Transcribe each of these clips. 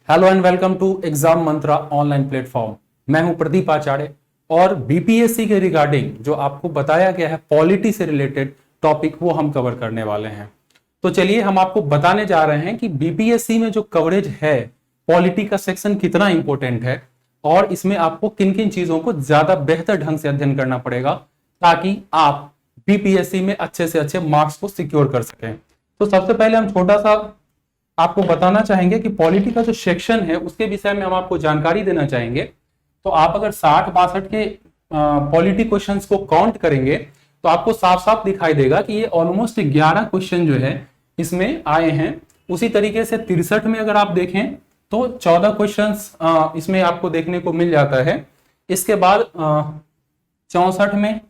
Hello and welcome to exam Mantra online platform. मैं हूं प्रदीप आचार्य और बीपीएससी के रिगार्डिंग जो आपको बताया गया है पॉलिटी से रिलेटेड टॉपिक वो हम कवर करने वाले हैं। तो चलिए हम आपको बताने जा रहे हैं कि बीपीएससी में जो कवरेज है पॉलिटी का सेक्शन कितना इंपॉर्टेंट है और इसमें आपको किन किन चीजों को ज्यादा बेहतर ढंग से अध्ययन करना पड़ेगा ताकि आप बीपीएससी में अच्छे से अच्छे मार्क्स को सिक्योर कर सकें। तो सबसे पहले हम छोटा सा आपको बताना चाहेंगे कि पॉलिटी का जो सेक्शन है उसके विषय में हम आपको जानकारी देना चाहेंगे। तो आप अगर 60-62 के पॉलिटी क्वेश्चंस को काउंट करेंगे तो आपको साफ साफ दिखाई देगा कि ये ऑलमोस्ट 11 क्वेश्चन जो है इसमें आए हैं। उसी तरीके से 63 में अगर आप देखें तो 14 क्वेश्चंस इसमें आपको देखने को मिल जाता है। इसके बाद 64 में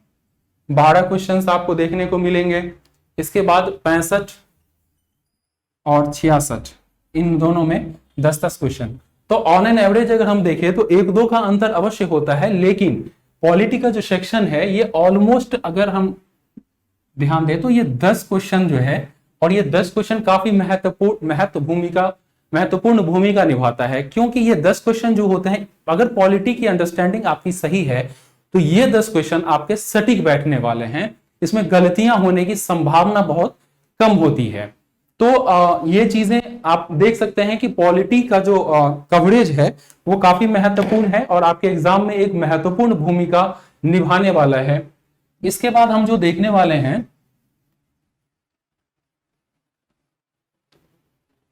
12 क्वेश्चंस आपको देखने को मिलेंगे। इसके बाद 65 और 66 इन दोनों में 10-10 क्वेश्चन। तो ऑन एन एवरेज अगर हम देखें तो 1-2 का अंतर अवश्य होता है, लेकिन पॉलिटी का जो सेक्शन है ये ऑलमोस्ट अगर हम ध्यान दें तो ये 10 क्वेश्चन जो है और ये 10 क्वेश्चन काफी महत्वपूर्ण भूमिका निभाता है, क्योंकि ये 10 क्वेश्चन जो होते हैं अगर पॉलिटी की अंडरस्टैंडिंग आपकी सही है तो ये 10 क्वेश्चन आपके सटीक बैठने वाले हैं। इसमें गलतियां होने की संभावना बहुत कम होती है। तो ये चीजें आप देख सकते हैं कि पॉलिटी का जो कवरेज है वो काफी महत्वपूर्ण है और आपके एग्जाम में एक महत्वपूर्ण भूमिका निभाने वाला है। इसके बाद हम जो देखने वाले हैं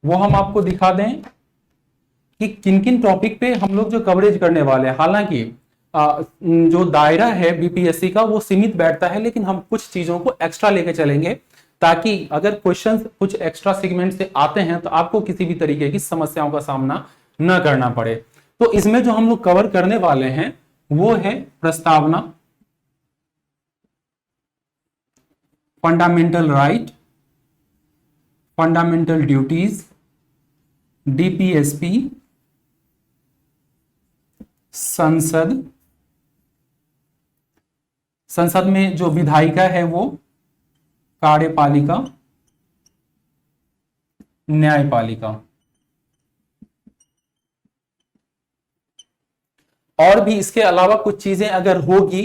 वो हम आपको दिखा दें कि किन किन टॉपिक पे हम लोग जो कवरेज करने वाले हैं। हालांकि जो दायरा है बीपीएससी का वो सीमित बैठता है, लेकिन हम कुछ चीजों को एक्स्ट्रा लेके चलेंगे ताकि अगर क्वेश्चंस कुछ एक्स्ट्रा सेगमेंट से आते हैं तो आपको किसी भी तरीके की समस्याओं का सामना न करना पड़े। तो इसमें जो हम लोग कवर करने वाले हैं वो है प्रस्तावना, fundamental right, fundamental duties, DPSP, संसद में जो विधायिका है वो कार्यपालिका, न्यायपालिका। और भी इसके अलावा कुछ चीजें अगर होगी,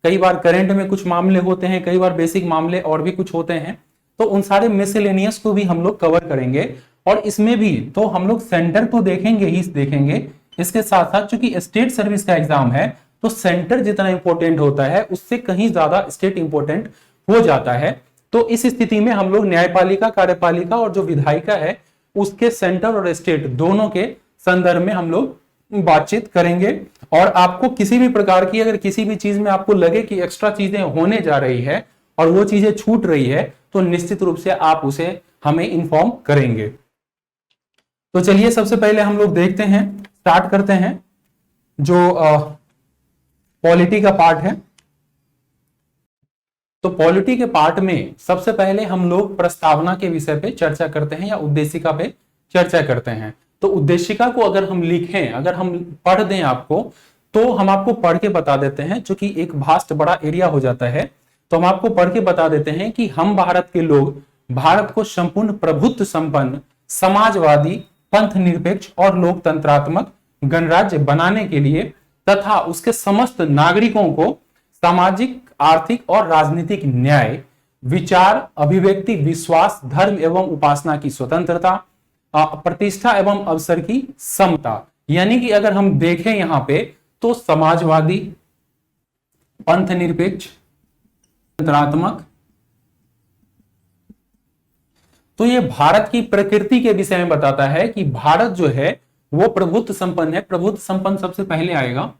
कई बार करंट में कुछ मामले होते हैं, कई बार बेसिक मामले और भी कुछ होते हैं, तो उन सारे मिसलेनियस को भी हम लोग कवर करेंगे। और इसमें भी तो हम लोग सेंटर तो देखेंगे ही देखेंगे, इसके साथ साथ चूंकि स्टेट सर्विस का एग्जाम है तो सेंटर जितना इंपॉर्टेंट होता है उससे कहीं ज्यादा स्टेट इंपॉर्टेंट हो जाता है। तो इस स्थिति में हम लोग न्यायपालिका, कार्यपालिका और जो विधायिका है उसके सेंटर और स्टेट दोनों के संदर्भ में हम लोग बातचीत करेंगे। और आपको किसी भी प्रकार की अगर किसी भी चीज में आपको लगे कि एक्स्ट्रा चीजें होने जा रही है और वो चीजें छूट रही है तो निश्चित रूप से आप उसे हमें इन्फॉर्म करेंगे। तो चलिए सबसे पहले हम लोग देखते हैं, स्टार्ट करते हैं जो पॉलिटी का पार्ट है। तो पॉलिटी के पार्ट में सबसे पहले हम लोग प्रस्तावना के विषय पे चर्चा करते हैं या उद्देशिका पे चर्चा करते हैं। तो उद्देशिका को अगर हम लिखें, अगर हम पढ़ दें आपको, तो हम आपको पढ़ के बता देते हैं, चूंकि एक भास्ट बड़ा एरिया हो जाता है तो हम आपको पढ़ के बता देते हैं कि हम भारत के लोग भारत को संपूर्ण प्रभुत्व संपन्न, समाजवादी, पंथ निरपेक्ष और लोकतंत्रात्मक गणराज्य बनाने के लिए तथा उसके समस्त नागरिकों को सामाजिक, आर्थिक और राजनीतिक न्याय, विचार, अभिव्यक्ति, विश्वास, धर्म एवं उपासना की स्वतंत्रता, प्रतिष्ठा एवं अवसर की समता। यानी कि अगर हम देखें यहां पे तो समाजवादी, पंथ निरपेक्ष, स्वतंत्रात्मक, तो ये भारत की प्रकृति के विषय में बताता है कि भारत जो है वो प्रभुत्व संपन्न है। प्रभुत्व संपन्न सबसे पहले आएगा।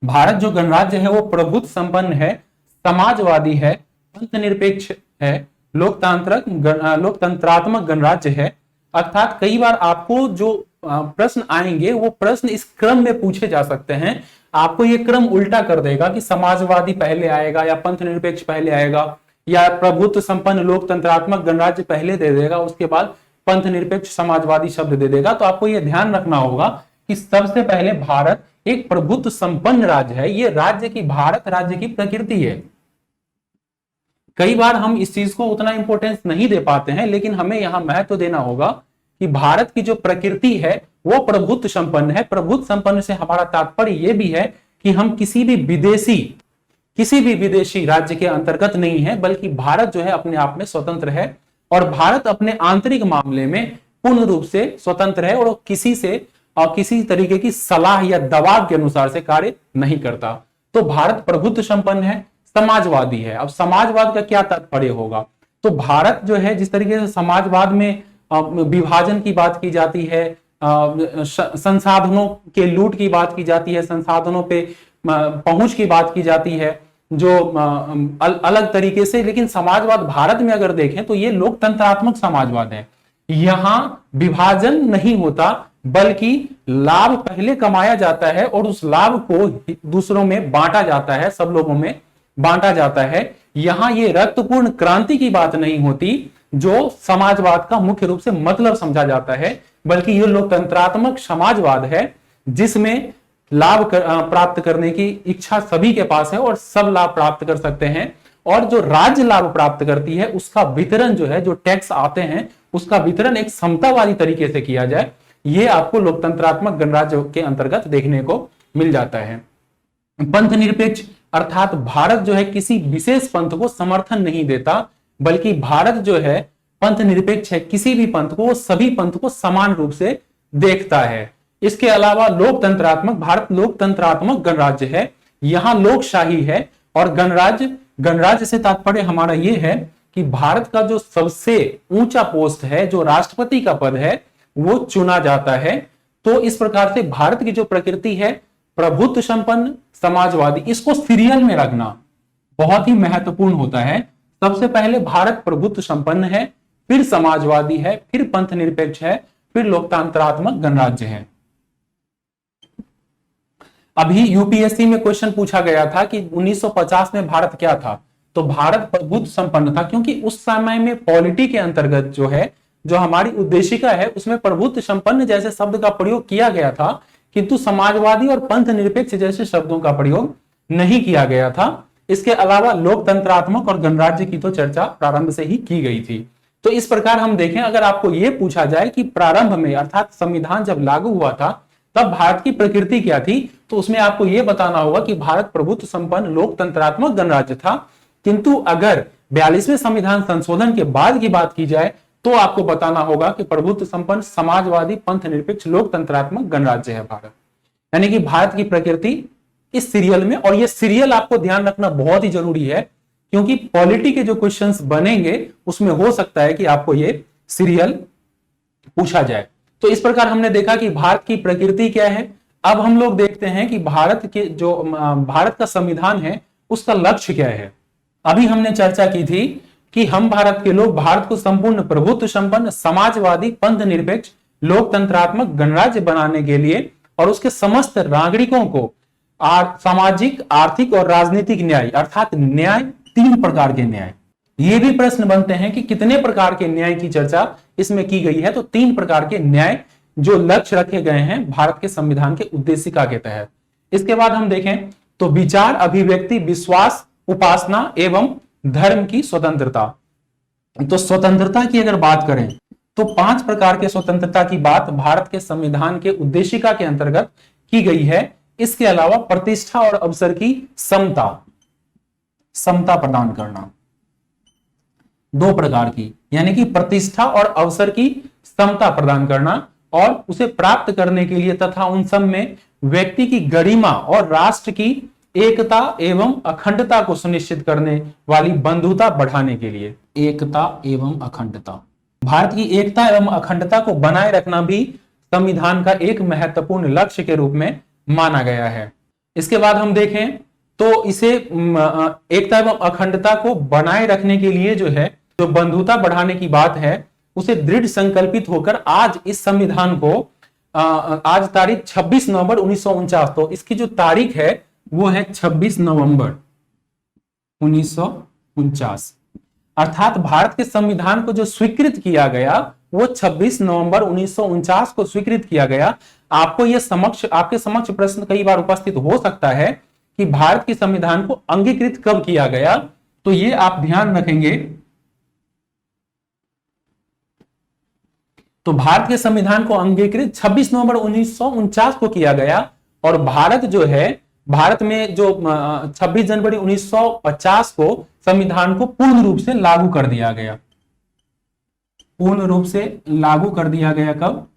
भारत जो गणराज्य है वो प्रभुत्व संपन्न है, समाजवादी है, पंथ निरपेक्ष है, लोकतंत्रात्मक गणराज्य है। अर्थात कई बार आपको जो प्रश्न आएंगे वो प्रश्न इस क्रम में पूछे जा सकते हैं। आपको ये क्रम उल्टा कर देगा कि समाजवादी पहले आएगा या पंथ निरपेक्ष पहले आएगा या प्रभुत्व संपन्न लोकतंत्रात्मक गणराज्य पहले दे देगा, उसके बाद पंथ निरपेक्ष समाजवादी शब्द दे देगा। तो आपको यह ध्यान रखना होगा कि सबसे पहले भारत एक प्रभुत्व संपन्न राज्य है। ये राज्य की, भारत राज्य की प्रकृति है। कई बार हम इस चीज को उतना इंपॉर्टेंस नहीं दे पाते हैं, लेकिन हमें यहां महत्व देना होगा कि भारत की जो प्रकृति है वो प्रभुत्व संपन्न है। प्रभुत्व संपन्न से हमारा तात्पर्य यह भी है कि हम किसी भी विदेशी राज्य के अंतर्गत नहीं है, बल्कि भारत जो है अपने आप में स्वतंत्र है और भारत अपने आंतरिक मामले में पूर्ण रूप से स्वतंत्र है और किसी तरीके की सलाह या दबाव के अनुसार से कार्य नहीं करता। तो भारत प्रभुत्व संपन्न है, समाजवादी है। अब समाजवाद का क्या तात्पर्य होगा? तो भारत जो है जिस तरीके से समाजवाद में विभाजन की बात की जाती है, संसाधनों के लूट की बात की जाती है, संसाधनों पे पहुंच की बात की जाती है, जो अलग तरीके से, लेकिन समाजवाद भारत में अगर देखें तो ये लोकतंत्रात्मक समाजवाद है। यहां विभाजन नहीं होता, बल्कि लाभ पहले कमाया जाता है और उस लाभ को दूसरों में बांटा जाता है, सब लोगों में बांटा जाता है। यहां ये रक्तपूर्ण क्रांति की बात नहीं होती जो समाजवाद का मुख्य रूप से मतलब समझा जाता है, बल्कि ये लोकतंत्रात्मक समाजवाद है जिसमें लाभ प्राप्त करने की इच्छा सभी के पास है और सब लाभ प्राप्त कर सकते हैं। और जो राज्य लाभ प्राप्त करती है उसका वितरण जो है, जो टैक्स आते हैं उसका वितरण एक समतावादी तरीके से किया जाए, ये आपको लोकतंत्रात्मक गणराज्य के अंतर्गत देखने को मिल जाता है। पंथ निरपेक्ष अर्थात भारत जो है किसी विशेष पंथ को समर्थन नहीं देता, बल्कि भारत जो है पंथ निरपेक्ष है, किसी भी पंथ को, सभी पंथ को समान रूप से देखता है। इसके अलावा लोकतंत्रात्मक, भारत लोकतंत्रात्मक गणराज्य है, यहां लोकशाही है और गणराज्य से तात्पर्य हमारा यह है कि भारत का जो सबसे ऊंचा पोस्ट है, जो राष्ट्रपति का पद है, वो चुना जाता है। तो इस प्रकार से भारत की जो प्रकृति है प्रभुत्व संपन्न, समाजवादी, इसको सीरियल में रखना बहुत ही महत्वपूर्ण होता है। सबसे पहले भारत प्रभुत्व संपन्न है, फिर समाजवादी है, फिर पंथ निरपेक्ष है, फिर लोकतंत्रात्मक गणराज्य है। अभी यूपीएससी में क्वेश्चन पूछा गया था कि 1950 में भारत क्या था, तो भारत प्रभुत्व संपन्न था, क्योंकि उस समय में पॉलिटी के अंतर्गत जो है, जो हमारी उद्देशिका है, उसमें प्रभुत्व संपन्न जैसे शब्द का प्रयोग किया गया था, किंतु समाजवादी और पंथ निरपेक्ष जैसे शब्दों का प्रयोग नहीं किया गया था। इसके अलावा लोकतंत्रात्मक और गणराज्य की तो चर्चा प्रारंभ से ही की गई थी। तो इस प्रकार हम देखें, अगर आपको यह पूछा जाए कि प्रारंभ में अर्थात संविधान जब लागू हुआ था तब भारत की प्रकृति क्या थी, तो उसमें आपको यह बताना होगा कि भारत प्रभुत्व संपन्न लोकतंत्रात्मक गणराज्य था। किंतु अगर 42वें संविधान संशोधन के बाद की बात की जाए तो आपको बताना होगा कि प्रभुत्व संपन्न समाजवादी पंथ निरपेक्ष लोकतंत्रात्मक गणराज्य है भारत। यानी कि भारत की प्रकृति इस सीरियल में, और ये सीरियल आपको ध्यान रखना बहुत ही जरूरी है, क्योंकि पॉलिटी के जो क्वेश्चंस बनेंगे उसमें हो सकता है कि आपको ये सीरियल पूछा जाए। तो इस प्रकार हमने देखा कि भारत की प्रकृति क्या है। अब हम लोग देखते हैं कि भारत का संविधान है उसका लक्ष्य क्या है। अभी हमने चर्चा की थी कि हम भारत के लोग भारत को संपूर्ण प्रभुत्व संपन्न समाजवादी पंथ निरपेक्ष लोकतंत्रात्मक गणराज्य बनाने के लिए और उसके समस्त नागरिकों को सामाजिक, आर्थिक और राजनीतिक न्याय अर्थात न्याय, 3 प्रकार के न्याय। ये भी प्रश्न बनते हैं कि कितने प्रकार के न्याय की चर्चा इसमें की गई है, तो 3 प्रकार के न्याय जो लक्ष्य रखे गए हैं भारत के संविधान के उद्देशिका के तहत। इसके बाद हम देखें तो विचार, अभिव्यक्ति, विश्वास, उपासना एवं धर्म की स्वतंत्रता। तो स्वतंत्रता की अगर बात करें तो 5 प्रकार के स्वतंत्रता की बात भारत के संविधान के उद्देशिका के अंतर्गत की गई है। इसके अलावा प्रतिष्ठा और अवसर की समता प्रदान करना, 2 प्रकार की, यानी कि प्रतिष्ठा और अवसर की समता प्रदान करना, और उसे प्राप्त करने के लिए तथा उन सब में व्यक्ति की गरिमा और राष्ट्र की एकता एवं अखंडता को सुनिश्चित करने वाली बंधुता बढ़ाने के लिए। एकता एवं अखंडता, भारत की एकता एवं अखंडता को बनाए रखना भी संविधान का एक महत्वपूर्ण लक्ष्य के रूप में माना गया है। इसके बाद हम देखें तो इसे एकता एवं अखंडता को बनाए रखने के लिए जो है, जो बंधुता बढ़ाने की बात है, उसे दृढ़ संकल्पित होकर आज इस संविधान को आज तारीख 26 नवंबर 1949, तो इसकी जो तारीख है वो है 26 नवंबर 1949, अर्थात भारत के संविधान को जो स्वीकृत किया गया वो 26 नवंबर 1949 को स्वीकृत किया गया। आपको ये आपके समक्ष प्रश्न कई बार उपस्थित हो सकता है कि भारत के संविधान को अंगीकृत कब किया गया, तो ये आप ध्यान रखेंगे तो भारत के संविधान को अंगीकृत 26 नवंबर 1949 को किया गया, और भारत जो है, भारत में जो 26 जनवरी 1950 को संविधान को पूर्ण रूप से लागू कर दिया गया। पूर्ण रूप से लागू कर दिया गया कब?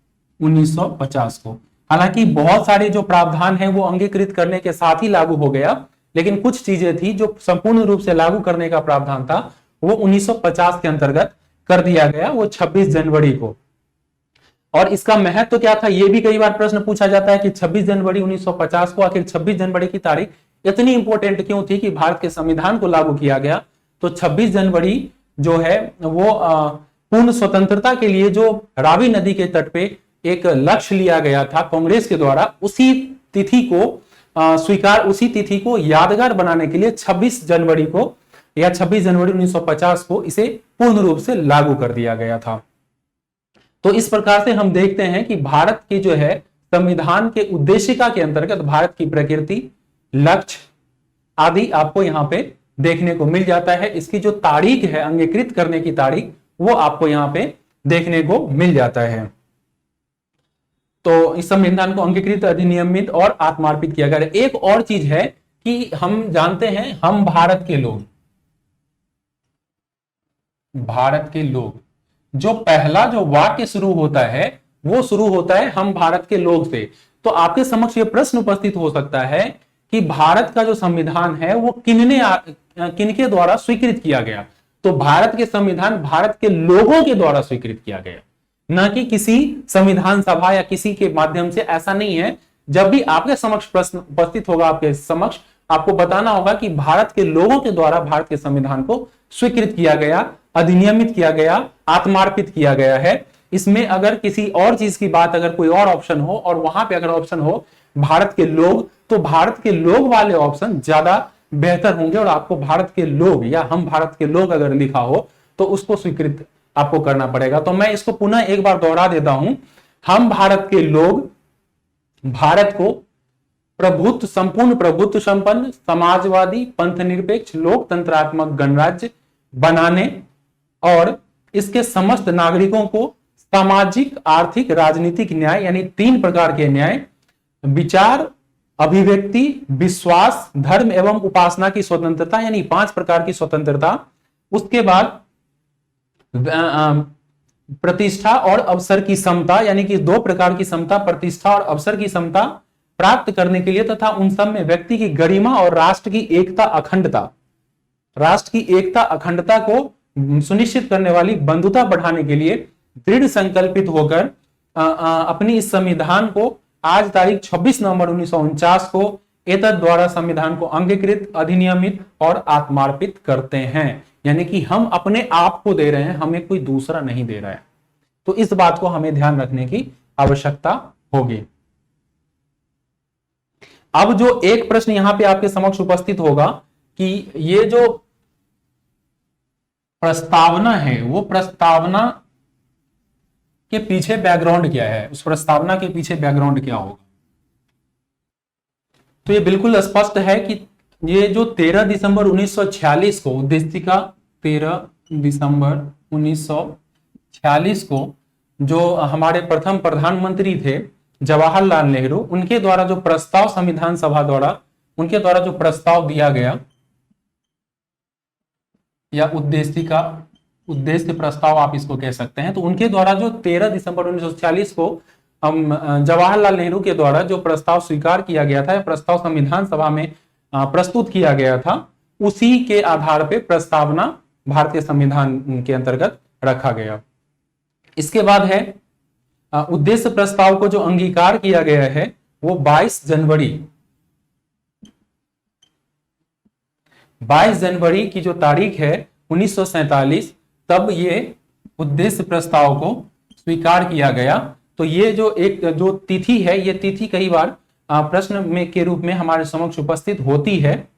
1950 को। हालांकि बहुत सारे जो प्रावधान हैं वो अंगीकृत करने के साथ ही लागू हो गया, लेकिन कुछ चीजें थी जो संपूर्ण रूप से लागू करने का प्रावधान था वो 1950 के अंतर्गत कर दिया गया, वो 26 जनवरी को। और इसका महत्व तो क्या था, ये भी कई बार प्रश्न पूछा जाता है कि 26 जनवरी 1950 को, आखिर 26 जनवरी की तारीख इतनी इंपॉर्टेंट क्यों थी कि भारत के संविधान को लागू किया गया? तो 26 जनवरी जो है वो पूर्ण स्वतंत्रता के लिए जो रावी नदी के तट पे एक लक्ष्य लिया गया था कांग्रेस के द्वारा, उसी तिथि को उसी तिथि को यादगार बनाने के लिए 26 जनवरी को या 26 जनवरी 1950 को इसे पूर्ण रूप से लागू कर दिया गया था। तो इस प्रकार से हम देखते हैं कि भारत की जो है संविधान के उद्देशिका के अंतर्गत भारत की प्रकृति, लक्ष्य आदि आपको यहां पे देखने को मिल जाता है। इसकी जो तारीख है, अंगीकृत करने की तारीख, वो आपको यहां पे देखने को मिल जाता है। तो इस संविधान को अंगीकृत, अधिनियमित और आत्मार्पित किया गया। एक और चीज है कि हम जानते हैं, हम भारत के लोग, भारत के लोग, जो पहला जो वाक्य शुरू होता है वो शुरू होता है हम भारत के लोग से। तो आपके समक्ष ये प्रश्न उपस्थित हो सकता है कि भारत का जो संविधान है वो किनके द्वारा स्वीकृत किया गया? तो भारत के संविधान भारत के लोगों के द्वारा स्वीकृत किया गया, न कि किसी संविधान सभा या किसी के माध्यम से। ऐसा नहीं है। जब भी आपके समक्ष प्रश्न उपस्थित होगा, आपके समक्ष आपको बताना होगा कि भारत के लोगों के द्वारा भारत के संविधान को स्वीकृत किया गया, अधिनियमित किया गया, आत्मार्पित किया गया है। इसमें अगर किसी और चीज की बात, अगर कोई और ऑप्शन हो और वहां पे अगर ऑप्शन हो भारत के लोग, तो भारत के लोग वाले ऑप्शन ज्यादा बेहतर होंगे, और आपको भारत के लोग या हम भारत के लोग अगर लिखा हो तो उसको स्वीकृत आपको करना पड़ेगा। तो मैं इसको पुनः एक बार दोहरा देता हूं, हम भारत के लोग भारत को प्रभुत्व, संपूर्ण प्रभुत्व संपन्न, समाजवादी, पंथ निरपेक्ष, लोकतंत्रात्मक गणराज्य बनाने और इसके समस्त नागरिकों को सामाजिक, आर्थिक, राजनीतिक न्याय, यानी 3 प्रकार के न्याय, विचार, अभिव्यक्ति, विश्वास, धर्म एवं उपासना की स्वतंत्रता, यानी 5 प्रकार की स्वतंत्रता, उसके बाद प्रतिष्ठा और अवसर की समता, यानी कि 2 प्रकार की समता, प्रतिष्ठा और अवसर की समता प्राप्त करने के लिए, तथा उन सब में व्यक्ति की गरिमा और राष्ट्र की एकता, अखंडता, राष्ट्र की एकता, अखंडता को सुनिश्चित करने वाली बंधुता बढ़ाने के लिए दृढ़ संकल्पित होकर अपनी इस संविधान को आज तारीख 26 नवंबर 1949 को एतद द्वारा संविधान को अंगीकृत, अधिनियमित और आत्मार्पित करते हैं। यानी कि हम अपने आप को दे रहे हैं, हमें कोई दूसरा नहीं दे रहा है। तो इस बात को हमें ध्यान रखने की आवश्यकता होगी। अब जो एक प्रश्न यहां पे आपके समक्ष उपस्थित होगा कि ये जो प्रस्तावना है, वो प्रस्तावना के पीछे बैकग्राउंड क्या है, उस प्रस्तावना के पीछे बैकग्राउंड क्या होगा? तो ये बिल्कुल स्पष्ट है कि ये जो 13 दिसंबर 1946 को उद्देशिका, 13 दिसंबर 1946 को जो हमारे प्रथम प्रधानमंत्री थे जवाहरलाल नेहरू, उनके द्वारा जो प्रस्ताव, संविधान सभा द्वारा उनके द्वारा जो प्रस्ताव दिया गया, या उद्देशिका, उद्देश्य प्रस्ताव आप इसको कह सकते हैं, तो उनके द्वारा जो 13 दिसंबर 1946 को जवाहरलाल नेहरू के द्वारा जो प्रस्ताव स्वीकार किया गया था, प्रस्ताव संविधान सभा में प्रस्तुत किया गया था, उसी के आधार पे प्रस्तावना भारतीय संविधान के अंतर्गत रखा गया। इसके बाद है उद्देश्य प्रस्ताव को जो अंगीकार किया गया है वो 22 जनवरी की जो तारीख है 1947, तब ये उद्देश्य प्रस्ताव को स्वीकार किया गया। तो ये जो एक जो तिथि है, ये तिथि कई बार प्रश्न में के रूप में हमारे समक्ष उपस्थित होती है,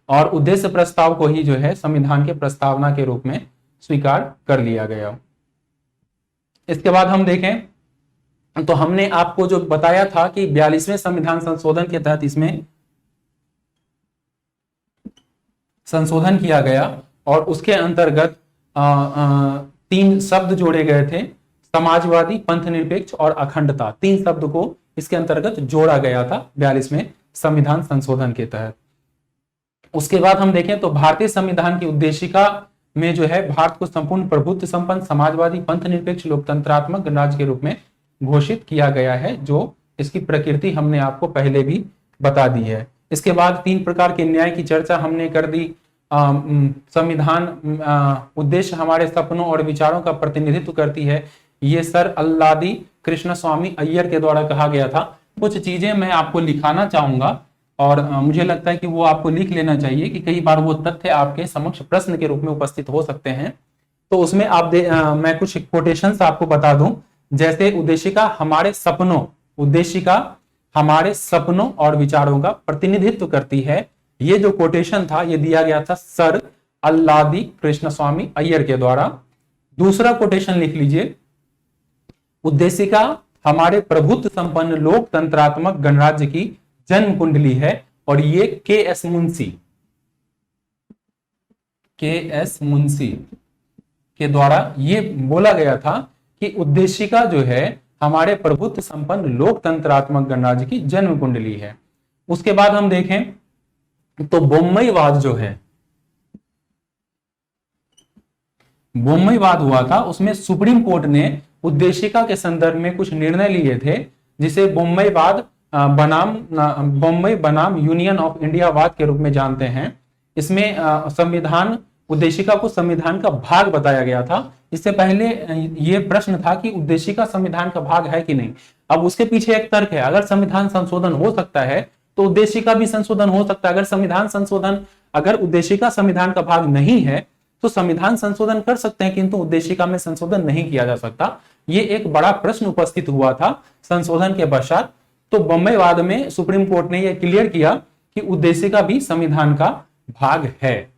और उद्देश्य प्रस्ताव को ही जो है संविधान के प्रस्तावना के रूप में स्वीकार कर लिया गया। इसके बाद हम देखें तो हमने आपको जो बताया था कि 42वें संविधान संशोधन के तहत इसमें संशोधन किया गया, और उसके अंतर्गत 3 शब्द जोड़े गए थे, समाजवादी, पंथ निरपेक्ष और अखंडता, 3 शब्द को इसके अंतर्गत जोड़ा गया था 42वें संविधान संशोधन के तहत। उसके बाद हम देखें तो भारतीय संविधान की उद्देशिका में जो है भारत को संपूर्ण प्रभुत्व संपन्न, समाजवादी, पंथ निरपेक्ष, लोकतंत्रात्मक गणराज्य के रूप में घोषित किया गया है, जो इसकी प्रकृति हमने आपको पहले भी बता दी है। इसके बाद 3 प्रकार के न्याय की चर्चा हमने कर दी। संविधान उद्देश्य हमारे सपनों और विचारों का प्रतिनिधित्व करती है, ये सर अल्लादी कृष्ण स्वामी अय्यर के द्वारा कहा गया था। कुछ चीजें मैं आपको लिखाना चाहूंगा और मुझे लगता है कि वो आपको लिख लेना चाहिए कि कई बार वो तथ्य आपके समक्ष प्रश्न के रूप में उपस्थित हो सकते हैं। तो उसमें आप मैं कुछ कोटेशंस आपको बता दूं, जैसे उद्देशिका हमारे सपनों, उद्देशिका हमारे सपनों और विचारों का प्रतिनिधित्व करती है। ये जो कोटेशन था ये दिया गया था सर अल्लादी कृष्ण स्वामी अय्यर के द्वारा। दूसरा कोटेशन लिख लीजिए, उद्देशिका हमारे प्रभुत्व संपन्न लोकतंत्रात्मक गणराज्य की जन्म कुंडली है, और ये के.एस. मुंशी के द्वारा ये बोला गया था कि उद्देशिका जो है हमारे प्रभुत्व संपन्न लोकतंत्रात्मक गणराज्य की जन्म कुंडली है। उसके बाद हम देखें तो बोम्मईवाद जो है, बोम्मईवाद हुआ था, उसमें सुप्रीम कोर्ट ने उद्देशिका के संदर्भ में कुछ निर्णय लिए थे, जिसे बोम्मईवाद बम्बई बनाम यूनियन ऑफ इंडिया वाद के रूप में जानते हैं। इसमें संविधान उद्देशिका को संविधान का भाग बताया गया था। इससे पहले ये प्रश्न था कि उद्देशिका संविधान का भाग है कि नहीं। अब उसके पीछे एक तर्क है, अगर संविधान संशोधन हो सकता है तो उद्देशिका भी संशोधन हो सकता है। अगर उद्देशिका संविधान का भाग नहीं है तो संविधान संशोधन कर सकते हैं, किंतु उद्देशिका में संशोधन नहीं किया जा सकता। ये एक बड़ा प्रश्न उपस्थित हुआ था संशोधन के पश्चात। तो बम्बईवाद में सुप्रीम कोर्ट ने यह क्लियर किया कि उद्देशिका भी संविधान का भाग है,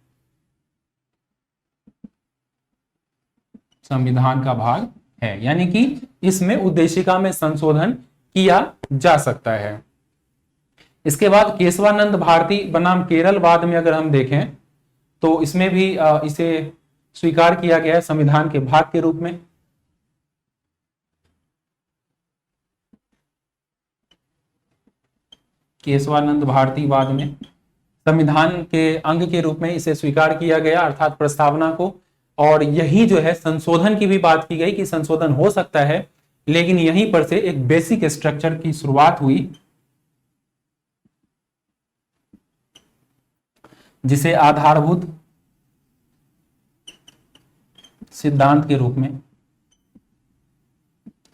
संविधान का भाग है, यानी कि इसमें उद्देशिका में संशोधन किया जा सकता है। इसके बाद केशवानंद भारती बनाम केरलवाद में अगर हम देखें तो इसमें भी इसे स्वीकार किया गया है संविधान के भाग के रूप में। केशवानंद भारतीवाद में संविधान के अंग के रूप में इसे स्वीकार किया गया, अर्थात प्रस्तावना को। और यही जो है संशोधन की भी बात की गई कि संशोधन हो सकता है, लेकिन यहीं पर से एक बेसिक स्ट्रक्चर की शुरुआत हुई, जिसे आधारभूत सिद्धांत के रूप में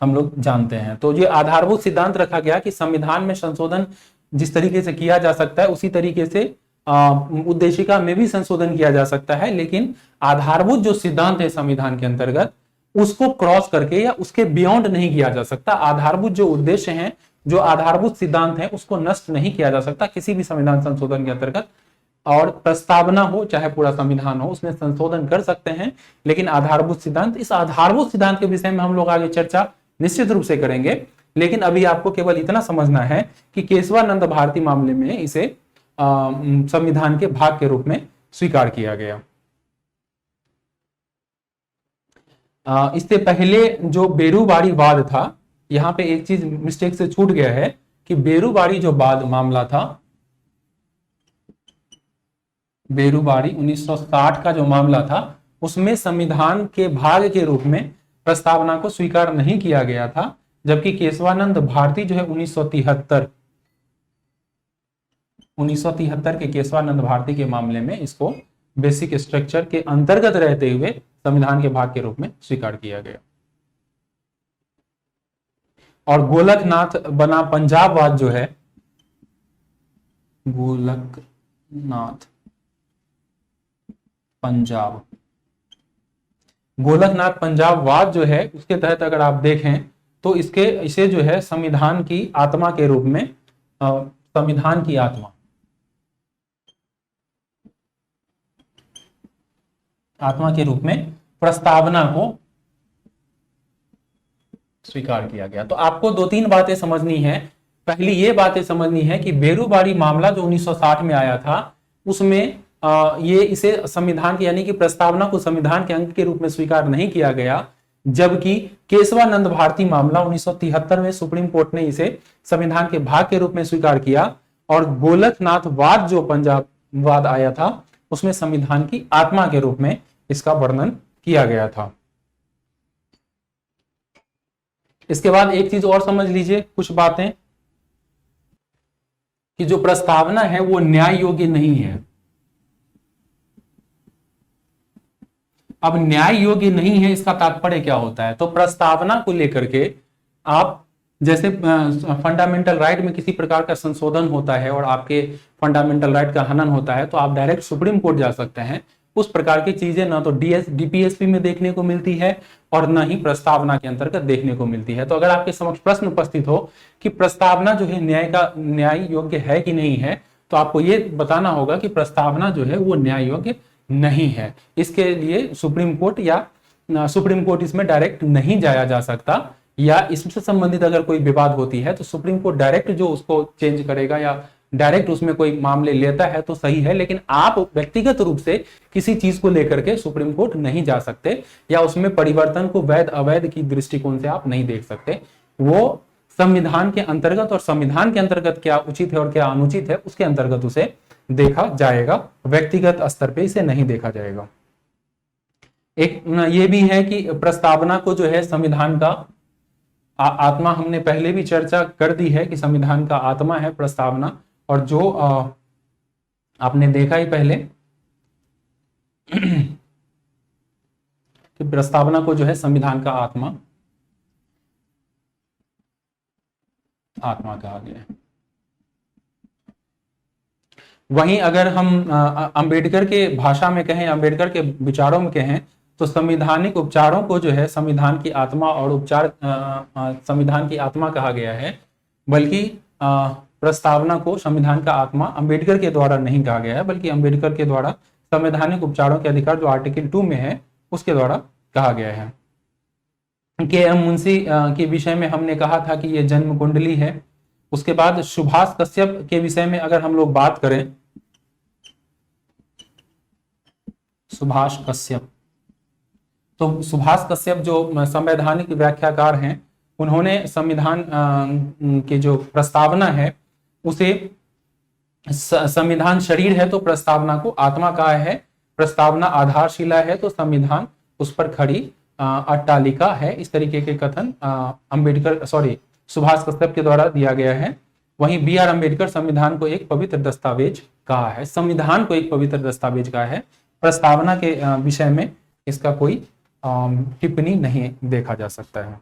हम लोग जानते हैं। तो ये आधारभूत सिद्धांत रखा गया कि संविधान में संशोधन जिस तरीके से किया जा सकता है उसी तरीके से उद्देशिका में भी संशोधन किया जा सकता है, लेकिन आधारभूत जो सिद्धांत है संविधान के अंतर्गत उसको क्रॉस करके या उसके बियॉन्ड नहीं किया जा सकता। आधारभूत जो उद्देश्य हैं, जो आधारभूत सिद्धांत हैं, उसको नष्ट नहीं किया जा सकता किसी भी संविधान संशोधन के अंतर्गत। और प्रस्तावना हो चाहे पूरा संविधान हो, उसमें संशोधन कर सकते हैं, लेकिन आधारभूत सिद्धांत, इस आधारभूत सिद्धांत के विषय में हम लोग आगे चर्चा निश्चित रूप से करेंगे। लेकिन अभी आपको केवल इतना समझना है कि केशवानंद भारती मामले में इसे संविधान के भाग के रूप में स्वीकार किया गया। इससे पहले जो बेरूबाड़ी वाद था, यहां पे एक चीज मिस्टेक से छूट गया है कि बेरूबाड़ी जो वाद मामला था, बेरूबाड़ी 1960 का जो मामला था, उसमें संविधान के भाग के रूप में प्रस्तावना को स्वीकार नहीं किया गया था, जबकि केशवानंद भारती जो है 1973 के केशवानंद भारती के मामले में इसको बेसिक स्ट्रक्चर के अंतर्गत रहते हुए संविधान के भाग के रूप में स्वीकार किया गया। और गोलकनाथ बना पंजाबवाद जो है, गोलकनाथ पंजाबवाद जो है, उसके तहत अगर आप देखें तो इसे जो है संविधान की आत्मा के रूप में, संविधान की आत्मा के रूप में प्रस्तावना को स्वीकार किया गया। तो आपको 2-3 बातें समझनी है। पहली ये बातें समझनी है कि बेरूबाड़ी मामला जो 1960 में आया था, उसमें ये इसे संविधान के, यानी कि प्रस्तावना को संविधान के अंग के रूप में स्वीकार नहीं किया गया, जबकि केशवानंद भारती मामला 1973 में सुप्रीम कोर्ट ने इसे संविधान के भाग के रूप में स्वीकार किया, और गोलकनाथ वाद जो पंजाब वाद आया था उसमें संविधान की आत्मा के रूप में इसका वर्णन किया गया था। इसके बाद एक चीज और समझ लीजिए, कुछ बातें कि जो प्रस्तावना है वो न्याय योग्य नहीं है। अब न्याय योग्य नहीं है इसका तात्पर्य क्या होता है? तो प्रस्तावना को लेकर के आप जैसे फंडामेंटल राइट में किसी प्रकार का संशोधन होता है और आपके फंडामेंटल राइट का हनन होता है तो आप डायरेक्ट सुप्रीम कोर्ट जा सकते हैं। उस प्रकार की चीजें ना तो डीपीएसपी में देखने को मिलती है और न ही प्रस्तावना के अंतर्गत देखने को मिलती है। तो अगर आपके समक्ष प्रश्न उपस्थित हो कि प्रस्तावना जो है न्याय योग्य है कि नहीं है, तो आपको ये बताना होगा कि प्रस्तावना जो है वो न्याय योग्य नहीं है। इसके लिए सुप्रीम कोर्ट इसमें डायरेक्ट नहीं जाया जा सकता, या इससे संबंधित अगर कोई विवाद होती है तो सुप्रीम कोर्ट डायरेक्ट जो उसको चेंज करेगा या डायरेक्ट उसमें कोई मामले लेता है तो सही है, लेकिन आप व्यक्तिगत रूप से किसी चीज को लेकर के सुप्रीम कोर्ट नहीं जा सकते, या उसमें परिवर्तन को वैध अवैध की दृष्टिकोण से आप नहीं देख सकते। वो संविधान के अंतर्गत, और संविधान के अंतर्गत क्या उचित है और क्या अनुचित है उसके अंतर्गत उसे देखा जाएगा, व्यक्तिगत स्तर पे इसे नहीं देखा जाएगा। एक ये भी है कि प्रस्तावना को जो है संविधान का आत्मा, हमने पहले भी चर्चा कर दी है कि संविधान का आत्मा है प्रस्तावना, और जो आपने देखा ही पहले कि प्रस्तावना को जो है संविधान का आत्मा कहा गया है। वहीं अगर हम अंबेडकर के भाषा में कहें, अंबेडकर के विचारों में कहें, तो संवैधानिक उपचारों को जो है संविधान की आत्मा और उपचार संविधान की आत्मा कहा गया है, बल्कि प्रस्तावना को संविधान का आत्मा अंबेडकर के द्वारा नहीं कहा गया है, बल्कि अंबेडकर के द्वारा संवैधानिक उपचारों के अधिकार जो आर्टिकल 2 में है उसके द्वारा कहा गया है। के.एम. मुंशी के विषय में हमने कहा था कि यह जन्म कुंडली है। उसके बाद सुभाष कश्यप के विषय में अगर हम लोग बात करें, सुभाष कश्यप, तो सुभाष कश्यप जो संवैधानिक व्याख्याकार हैं, उन्होंने संविधान के जो प्रस्तावना है उसे संविधान शरीर है तो प्रस्तावना को आत्मा कहा है, प्रस्तावना आधारशिला है तो संविधान उस पर खड़ी अट्टालिका है। इस तरीके के कथन सुभाष कश्यप के द्वारा दिया गया है। वहीं बी.आर. अम्बेडकर संविधान को एक पवित्र दस्तावेज कहा है, संविधान को एक पवित्र दस्तावेज कहा है। प्रस्तावना के विषय में इसका कोई टिप्पणी नहीं देखा जा सकता है।